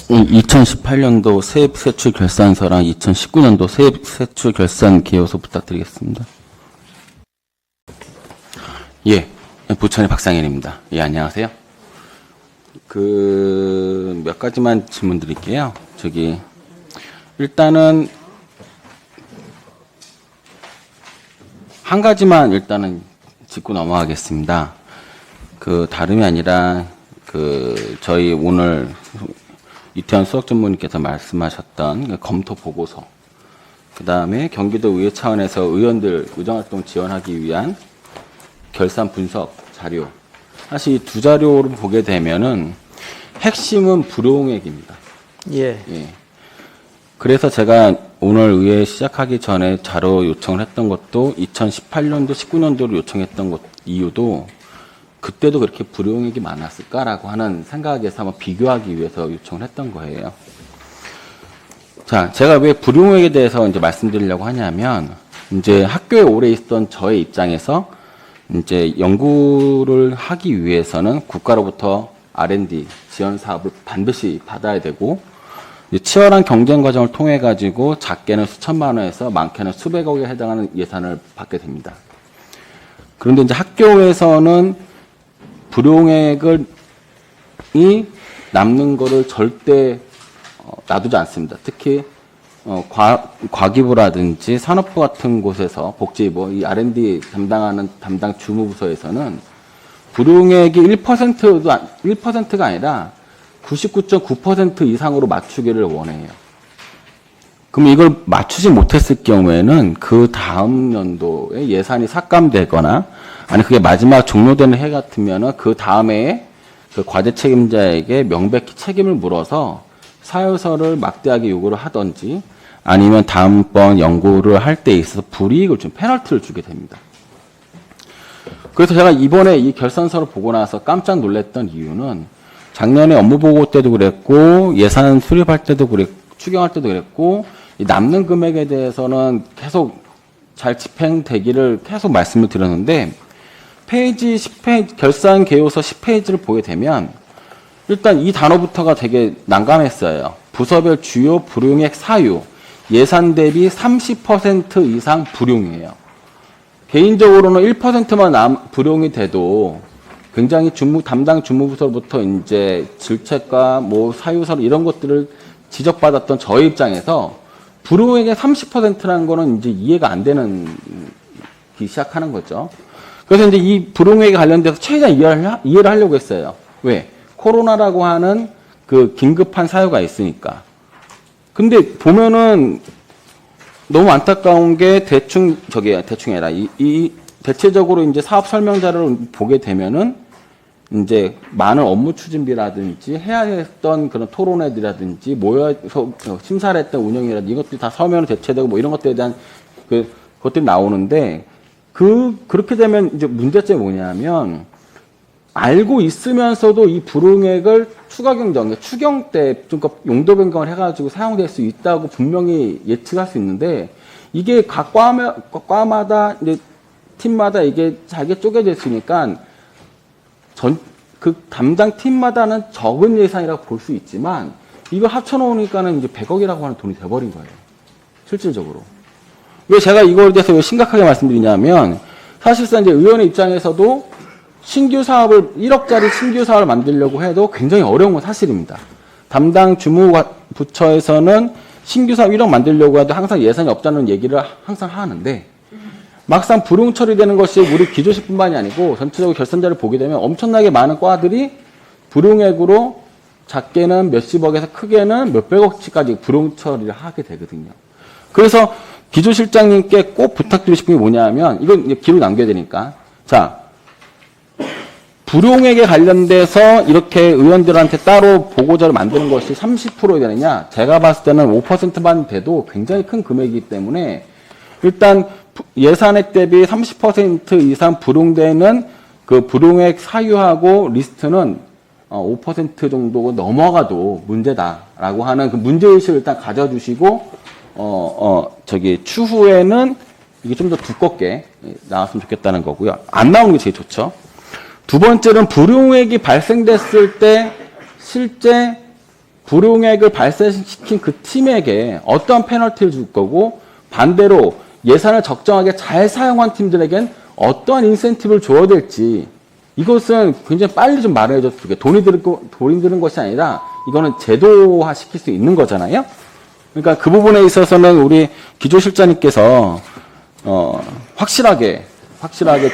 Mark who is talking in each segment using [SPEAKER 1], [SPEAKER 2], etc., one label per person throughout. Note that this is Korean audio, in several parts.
[SPEAKER 1] 2018년도 세입세출 결산서랑 2019년도 세입세출 결산 기여서 부탁드리겠습니다. 예, 부천의 박상현입니다. 예, 안녕하세요. 몇 가지만 질문 드릴게요. 일단은, 한 가지만 일단은 짚고 넘어가겠습니다. 다름이 아니라, 저희 오늘 이태원 수석 전무님께서 말씀하셨던 검토 보고서, 그 다음에 경기도의회 차원에서 의원들 의정활동 지원하기 위한 결산 분석 자료. 사실 이 두 자료를 보게 되면은 핵심은 불용액입니다.
[SPEAKER 2] 예.
[SPEAKER 1] 예. 그래서 제가 오늘 의회 시작하기 전에 자료 요청을 했던 것도 2018년도, 19년도로 요청했던 것 이유도 그때도 그렇게 불용액이 많았을까라고 하는 생각에서 한번 비교하기 위해서 요청을 했던 거예요. 자, 제가 왜 불용액에 대해서 이제 말씀드리려고 하냐면, 이제 학교에 오래 있었던 저의 입장에서 이제 연구를 하기 위해서는 국가로부터 R&D 지원 사업을 반드시 받아야 되고, 치열한 경쟁 과정을 통해 가지고 작게는 수천만 원에서 많게는 수백억에 해당하는 예산을 받게 됩니다. 그런데 이제 학교에서는 불용액이 남는 거를 절대 놔두지 않습니다. 특히 과기부라든지 산업부 같은 곳에서 복지부, 이 R&D 담당하는 담당 주무부서에서는 불용액이 1%가 아니라 99.9% 이상으로 맞추기를 원해요. 그럼 이걸 맞추지 못했을 경우에는 그 다음 연도에 예산이 삭감되거나, 아니 그게 마지막 종료되는 해 같으면은 그 다음에 그 과제 책임자에게 명백히 책임을 물어서 사유서를 막대하게 요구를 하든지, 아니면 다음번 연구를 할 때 있어서 불이익을 좀 페널티를 주게 됩니다. 그래서 제가 이번에 이 결산서를 보고 나서 깜짝 놀랐던 이유는, 작년에 업무보고 때도 그랬고 예산 수립할 때도 그랬고 추경할 때도 그랬고, 이 남는 금액에 대해서는 계속 잘 집행되기를 계속 말씀을 드렸는데, 페이지 10페이지, 결산 개요서 10페이지를 보게 되면 일단 이 단어부터가 되게 난감했어요. 부서별 주요 불용액 사유, 예산 대비 30% 이상 불용이에요. 개인적으로는 1%만 불용이 돼도 굉장히 담당 주무부서로부터 이제 질책과 뭐 사유서 이런 것들을 지적받았던 저의 입장에서 불용액의 30%라는 거는 이제 이해가 안 되는 기 시작하는 거죠. 그래서 이제 이 불용액에 관련돼서 최대한 이해를 하려고 했어요. 왜? 코로나라고 하는 그 긴급한 사유가 있으니까. 근데 보면은 너무 안타까운 게 대충이 아니라 이 대체적으로 이제 사업 설명자를 보게 되면은 이제 많은 업무 추진비라든지 해야 했던 그런 토론회들이라든지 모여서 심사를 했던 운영이라든지 이것들이 다 서면으로 대체되고 뭐 이런 것들에 대한 그것들이 나오는데, 그렇게 되면 이제 문제점이 뭐냐면, 알고 있으면서도 이 불용액을 추경 때 좀 용도 변경을 해가지고 사용될 수 있다고 분명히 예측할 수 있는데, 이게 각 과마다 이제 팀마다 이게 잘게 쪼개져 있으니까 그 담당 팀마다는 적은 예산이라고 볼 수 있지만, 이걸 합쳐놓으니까는 이제 100억이라고 하는 돈이 돼버린 거예요. 실질적으로. 왜 제가 이거에 대해서 왜 심각하게 말씀드리냐면, 사실상 이제 의원의 입장에서도 신규 사업을 1억짜리 신규 사업을 만들려고 해도 굉장히 어려운 건 사실입니다. 담당 주무부처에서는 신규 사업 1억 만들려고 해도 항상 예산이 없다는 얘기를 항상 하는데, 막상 불용 처리되는 것이 우리 기조실뿐만이 아니고 전체적으로 결산자를 보게 되면 엄청나게 많은 과들이 불용액으로 작게는 몇십억에서 크게는 몇백억치까지 불용 처리를 하게 되거든요. 그래서 기조실장님께 꼭 부탁드리고 싶은 게 뭐냐면, 이건 기록 남겨야 되니까. 자, 불용액에 관련돼서 이렇게 의원들한테 따로 보고자를 만드는 것이 30%야 되느냐? 제가 봤을 때는 5%만 돼도 굉장히 큰 금액이기 때문에, 일단 예산액 대비 30% 이상 불용되는 그 불용액 사유하고 리스트는 5% 정도 넘어가도 문제다라고 하는 그 문제의식을 일단 가져주시고, 추후에는 이게 좀 더 두껍게 나왔으면 좋겠다는 거고요. 안 나오는 게 제일 좋죠. 두 번째는 불용액이 발생됐을 때 실제 불용액을 발생시킨 그 팀에게 어떠한 페널티를 줄 거고 반대로 예산을 적정하게 잘 사용한 팀들에겐 어떠한 인센티브를 줘야 될지 이것은 굉장히 빨리 좀 말해줘. 돈이 드는 것이 아니라 이거는 제도화 시킬 수 있는 거잖아요. 그러니까 그 부분에 있어서는 우리 기조실장님께서 확실하게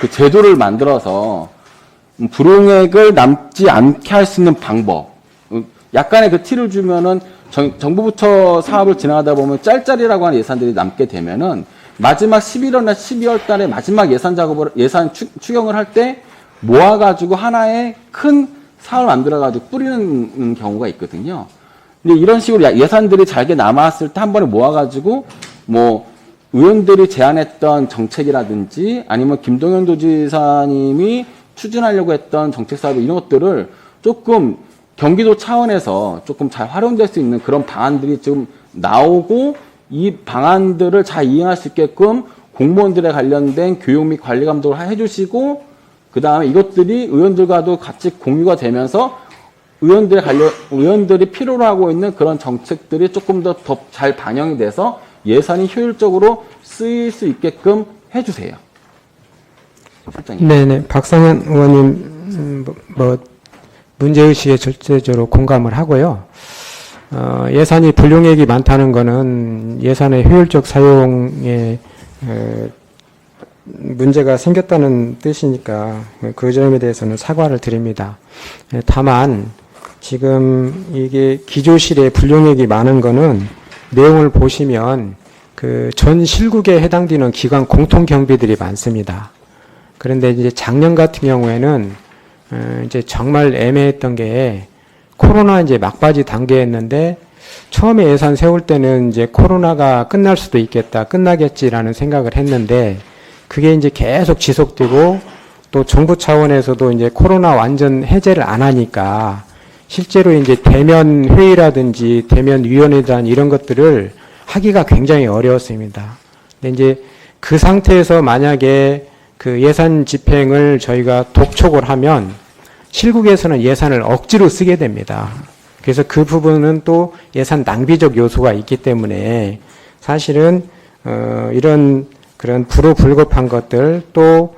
[SPEAKER 1] 그 제도를 만들어서 불용액을 남지 않게 할 수 있는 방법. 약간의 그 티를 주면은 정부 부처 사업을 진행하다 보면 짤짤이라고 하는 예산들이 남게 되면은 마지막 11월이나 12월 달에 마지막 예산 추경을 할 때 모아가지고 하나의 큰 사업을 만들어가지고 뿌리는 경우가 있거든요. 근데 이런 식으로 예산들이 잘게 남았을 때 한 번에 모아가지고 뭐 의원들이 제안했던 정책이라든지 아니면 김동연 도지사님이 추진하려고 했던 정책 사업 이런 것들을 조금 경기도 차원에서 조금 잘 활용될 수 있는 그런 방안들이 좀 나오고 이 방안들을 잘 이행할 수 있게끔 공무원들에 관련된 교육 및 관리 감독을 해주시고 그 다음에 이것들이 의원들과도 같이 공유가 되면서 의원들이 필요로 하고 있는 그런 정책들이 조금 더 잘 반영이 돼서 예산이 효율적으로 쓰일 수 있게끔 해주세요. 실장님.
[SPEAKER 2] 네네. 박상현 의원님, 문제의식에 절대적으로 공감을 하고요. 예산이 불용액이 많다는 거는 예산의 효율적 사용에 문제가 생겼다는 뜻이니까 그 점에 대해서는 사과를 드립니다. 다만 지금 이게 기조실에 불용액이 많은 거는 내용을 보시면 그 전 실국에 해당되는 기관 공통 경비들이 많습니다. 그런데 이제 작년 같은 경우에는 이제 정말 애매했던 게 코로나 이제 막바지 단계였는데 처음에 예산 세울 때는 이제 코로나가 끝날 수도 있겠다, 끝나겠지라는 생각을 했는데 그게 이제 계속 지속되고 또 정부 차원에서도 이제 코로나 완전 해제를 안 하니까 실제로 이제 대면 회의라든지 대면 위원회단 이런 것들을 하기가 굉장히 어려웠습니다. 근데 이제 그 상태에서 만약에 그 예산 집행을 저희가 독촉을 하면 실국에서는 예산을 억지로 쓰게 됩니다. 그래서 그 부분은 또 예산 낭비적 요소가 있기 때문에 사실은 이런 그런 불호불급한 것들 또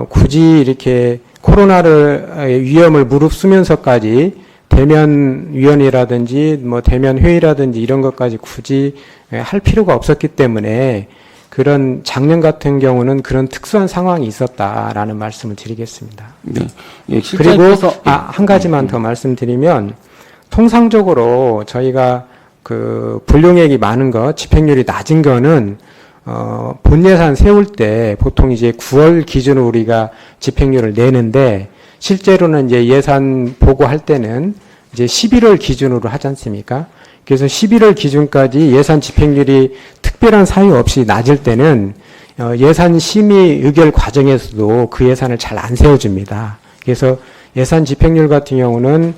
[SPEAKER 2] 굳이 이렇게 코로나를 위험을 무릅쓰면서까지 대면 위원회라든지 뭐 대면 회의라든지 이런 것까지 굳이 할 필요가 없었기 때문에 그런 작년 같은 경우는 그런 특수한 상황이 있었다라는 말씀을 드리겠습니다.
[SPEAKER 1] 네. 예,
[SPEAKER 2] 그리고 한 가지만 더 말씀드리면 통상적으로 저희가 그 불용액이 많은 거, 집행률이 낮은 거는 본 예산 세울 때 보통 이제 9월 기준으로 우리가 집행률을 내는데 실제로는 이제 예산 보고할 때는 이제 11월 기준으로 하지 않습니까? 그래서 11월 기준까지 예산 집행률이 특별한 사유 없이 낮을 때는 예산 심의 의결 과정에서도 그 예산을 잘 안 세워줍니다. 그래서 예산 집행률 같은 경우는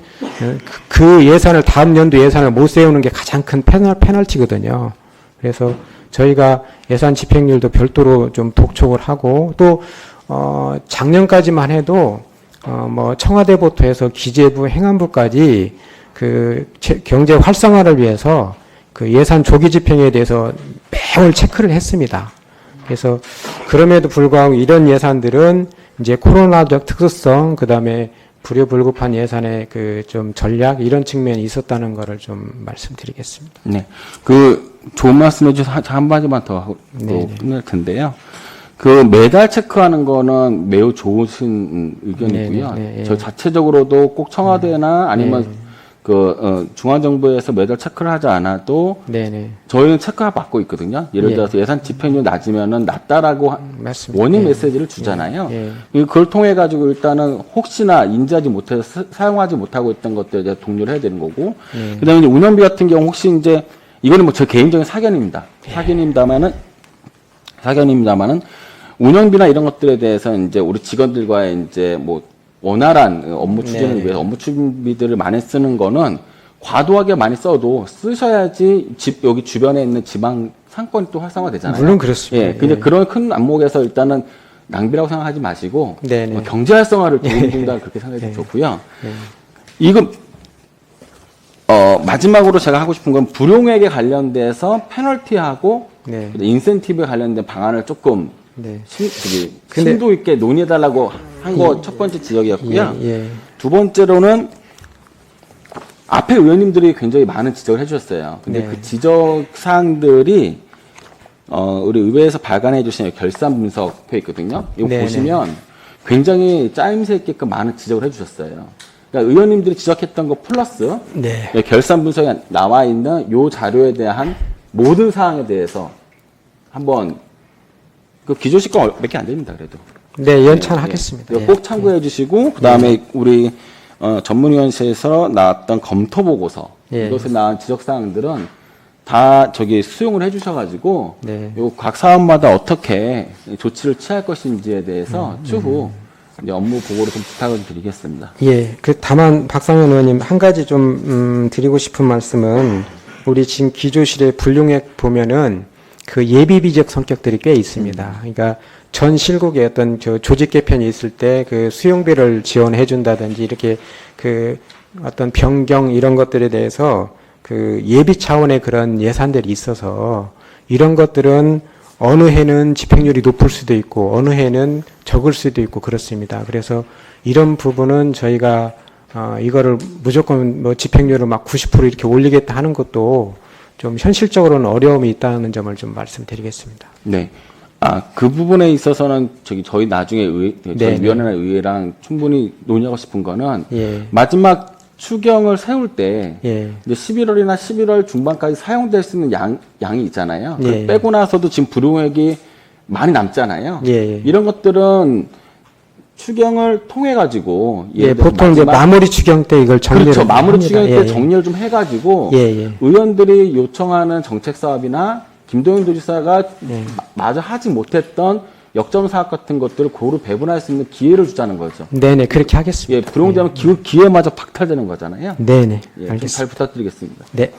[SPEAKER 2] 그 예산을 다음 연도 예산을 못 세우는 게 가장 큰 페널티거든요. 그래서 저희가 예산 집행률도 별도로 좀 독촉을 하고 또 작년까지만 해도 뭐 청와대부터 해서 기재부, 행안부까지 그 경제 활성화를 위해서 그 예산 조기 집행에 대해서 매월 체크를 했습니다. 그래서 그럼에도 불구하고 이런 예산들은 이제 코로나적 특수성, 그 다음에 불효불급한 예산의 그 좀 전략 이런 측면이 있었다는 거를 좀 말씀드리겠습니다.
[SPEAKER 1] 네, 그 좋은 말씀해 주셔서 한 마디만 더 하고 끝낼 텐데요. 그 매달 체크하는 거는 매우 좋으신 의견이고요.
[SPEAKER 2] 네네.
[SPEAKER 1] 저 자체적으로도 꼭 청와대나 아니면 중앙정부에서 매달 체크를 하지 않아도
[SPEAKER 2] 네네.
[SPEAKER 1] 저희는 체크를 받고 있거든요. 예를 들어서 예산 집행률 낮으면은 낮다라고
[SPEAKER 2] 맞습니다.
[SPEAKER 1] 워닝 메시지를 주잖아요.
[SPEAKER 2] 예.
[SPEAKER 1] 그걸 통해 가지고 일단은 혹시나 인지하지 못해서 사용하지 못하고 있던 것들 이제 독려를 해야 되는 거고. 그다음에 이제 운영비 같은 경우 혹시 이제 이거는 뭐 제 개인적인 사견입니다. 사견입니다만은 운영비나 이런 것들에 대해서 이제 우리 직원들과의 이제 뭐 원활한 업무 추진을 위해서 업무 추진비들을 많이 쓰는 거는 과도하게 많이 써도 쓰셔야지 여기 주변에 있는 지방 상권이 또 활성화되잖아요.
[SPEAKER 2] 물론 그렇습니다.
[SPEAKER 1] 예. 근데 그런 큰 안목에서 일단은 낭비라고 생각하지 마시고
[SPEAKER 2] 네네.
[SPEAKER 1] 경제 활성화를 도움준다 그렇게 생각이 좋고요. 이건 마지막으로 제가 하고 싶은 건 불용액에 관련돼서 페널티하고
[SPEAKER 2] 네.
[SPEAKER 1] 인센티브에 관련된 방안을 조금
[SPEAKER 2] 네.
[SPEAKER 1] 근데 심도 있게 논의해달라고 한 거 첫 번째 지적이었고요.
[SPEAKER 2] 예.
[SPEAKER 1] 두 번째로는 앞에 의원님들이 굉장히 많은 지적을 해주셨어요. 근데
[SPEAKER 2] 네.
[SPEAKER 1] 그 지적 사항들이 우리 의회에서 발간해 주신 결산 분석표 있거든요. 이거
[SPEAKER 2] 네네.
[SPEAKER 1] 보시면 굉장히 짜임새 있게끔 많은 지적을 해주셨어요. 그러니까 의원님들이 지적했던 거 플러스
[SPEAKER 2] 네.
[SPEAKER 1] 결산 분석에 나와 있는 요 자료에 대한 모든 사항에 대해서 한번 그 기조시가 몇 개 안 됩니다. 그래도.
[SPEAKER 2] 네, 연찬하겠습니다.
[SPEAKER 1] 이거 꼭 참고해 주시고 그다음에 우리 전문위원회에서 나왔던 검토 보고서
[SPEAKER 2] 예.
[SPEAKER 1] 이것에 나온 지적 사항들은 다 저기 수용을 해 주셔 가지고
[SPEAKER 2] 네.
[SPEAKER 1] 요 각 사업마다 어떻게 조치를 취할 것인지에 대해서 추후 이제 업무 보고를 좀 부탁을 드리겠습니다.
[SPEAKER 2] 예, 다만 박상현 의원님 한 가지 좀 드리고 싶은 말씀은 우리 지금 기조실의 분류액 보면은 그 예비비적 성격들이 꽤 있습니다. 그러니까 전 실국의 어떤 조직 개편이 있을 때 그 수용비를 지원해 준다든지 이렇게 그 어떤 변경 이런 것들에 대해서 그 예비 차원의 그런 예산들이 있어서 이런 것들은 어느 해는 집행률이 높을 수도 있고 어느 해는 적을 수도 있고 그렇습니다. 그래서 이런 부분은 저희가 이거를 무조건 뭐 집행률을 막 90% 이렇게 올리겠다 하는 것도 좀 현실적으로는 어려움이 있다는 점을 좀 말씀드리겠습니다.
[SPEAKER 1] 네. 그 부분에 있어서는 저희 나중에 저희
[SPEAKER 2] 네네.
[SPEAKER 1] 위원회나 의회랑 충분히 논의하고 싶은 거는
[SPEAKER 2] 예.
[SPEAKER 1] 마지막 추경을 세울 때
[SPEAKER 2] 예.
[SPEAKER 1] 이제 11월이나 11월 중반까지 사용될 수 있는 양이 있잖아요. 그걸
[SPEAKER 2] 예.
[SPEAKER 1] 빼고 나서도 지금 불용액이 많이 남잖아요.
[SPEAKER 2] 예.
[SPEAKER 1] 이런 것들은 추경을 통해 가지고
[SPEAKER 2] 예, 보통 이제 마무리 추경 때 이걸 정리를
[SPEAKER 1] 그렇죠. 마무리
[SPEAKER 2] 합니다.
[SPEAKER 1] 추경 때
[SPEAKER 2] 예, 예.
[SPEAKER 1] 정리를 좀 해가지고
[SPEAKER 2] 예.
[SPEAKER 1] 의원들이 요청하는 정책 사업이나 김동연 도지사가
[SPEAKER 2] 예.
[SPEAKER 1] 마저 하지 못했던 역점 사업 같은 것들을 고루 배분할 수 있는 기회를 주자는 거죠.
[SPEAKER 2] 네네, 그렇게 하겠습니다.
[SPEAKER 1] 예, 불용되면 기회마저 박탈되는 거잖아요.
[SPEAKER 2] 네네,
[SPEAKER 1] 예, 좀
[SPEAKER 2] 알겠습니다.
[SPEAKER 1] 잘 부탁드리겠습니다.
[SPEAKER 2] 네.